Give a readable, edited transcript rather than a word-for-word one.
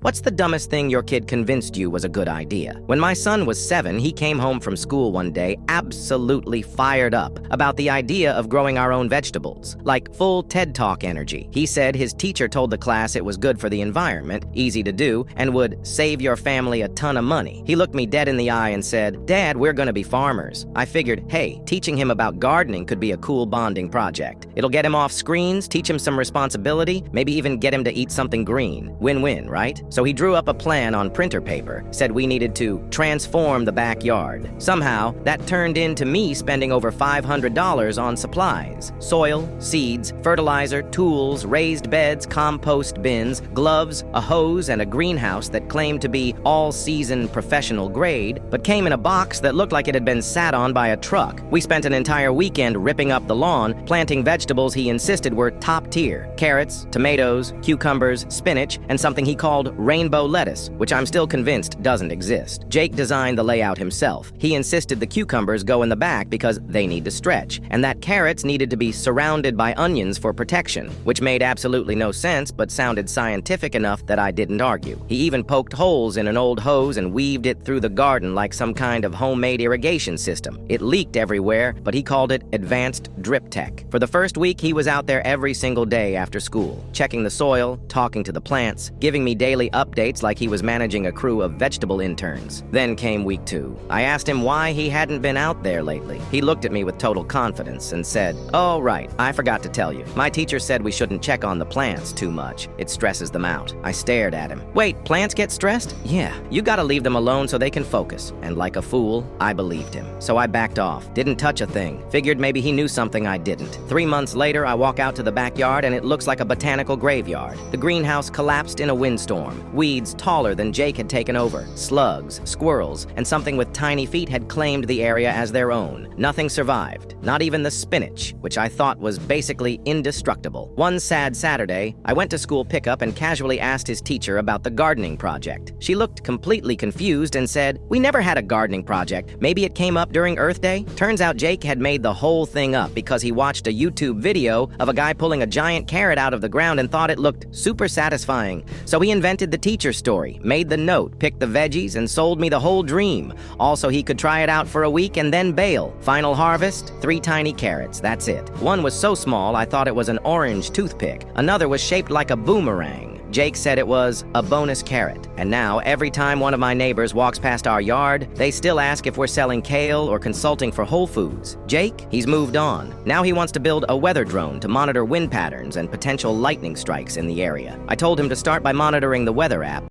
What's the dumbest thing your kid convinced you was a good idea? When my son was 7, he came home from school one day absolutely fired up about the idea of growing our own vegetables, like full TED Talk energy. He said his teacher told the class it was good for the environment, easy to do, and would save your family a ton of money. He looked me dead in the eye and said, "Dad, we're gonna be farmers." I figured, hey, teaching him about gardening could be a cool bonding project. It'll get him off screens, teach him some responsibility, maybe even get him to eat something green. Win-win, right? So he drew up a plan on printer paper, said we needed to transform the backyard. Somehow, that turned into me spending over $500 on supplies. Soil, seeds, fertilizer, tools, raised beds, compost bins, gloves, a hose, and a greenhouse that claimed to be all-season professional grade, but came in a box that looked like it had been sat on by a truck. We spent an entire weekend ripping up the lawn, planting vegetables he insisted were top tier: carrots, tomatoes, cucumbers, spinach, and something he called rainbow lettuce, which I'm still convinced doesn't exist. Jake designed the layout himself. He insisted the cucumbers go in the back because they need to stretch, and that carrots needed to be surrounded by onions for protection, which made absolutely no sense but sounded scientific enough that I didn't argue. He even poked holes in an old hose and weaved it through the garden like some kind of homemade irrigation system. It leaked everywhere, but he called it advanced drip tech. For the first week, he was out there every single day after school, checking the soil, talking to the plants, giving me daily updates like he was managing a crew of vegetable interns. Then came week 2. I asked him why he hadn't been out there lately. He looked at me with total confidence and said, "Oh, right, I forgot to tell you. My teacher said we shouldn't check on the plants too much. It stresses them out." I stared at him. "Wait, plants get stressed?" "Yeah, you gotta leave them alone so they can focus." And like a fool, I believed him. So I backed off, didn't touch a thing. Figured maybe he knew something I didn't. 3 months later, I walk out to the backyard and it looks like a botanical graveyard. The greenhouse collapsed in a windstorm. Weeds taller than Jake had taken over. Slugs, squirrels, and something with tiny feet had claimed the area as their own. Nothing survived, not even the spinach, which I thought was basically indestructible. One sad Saturday, I went to school pickup and casually asked his teacher about the gardening project. She looked completely confused and said, "We never had a gardening project. Maybe it came up during Earth Day?" Turns out Jake had made the whole thing up because he watched a YouTube video of a guy pulling a giant carrot out of the ground and thought it looked super satisfying. So he invented the teacher story, made the note, picked the veggies, and sold me the whole dream. Also, he could try it out for a week and then bail. Final harvest, 3 tiny carrots, that's it. One was so small I thought it was an orange toothpick. Another was shaped like a boomerang. Jake said it was a bonus carrot. And now, every time one of my neighbors walks past our yard, they still ask if we're selling kale or consulting for Whole Foods. Jake, he's moved on. Now he wants to build a weather drone to monitor wind patterns and potential lightning strikes in the area. I told him to start by monitoring the weather app.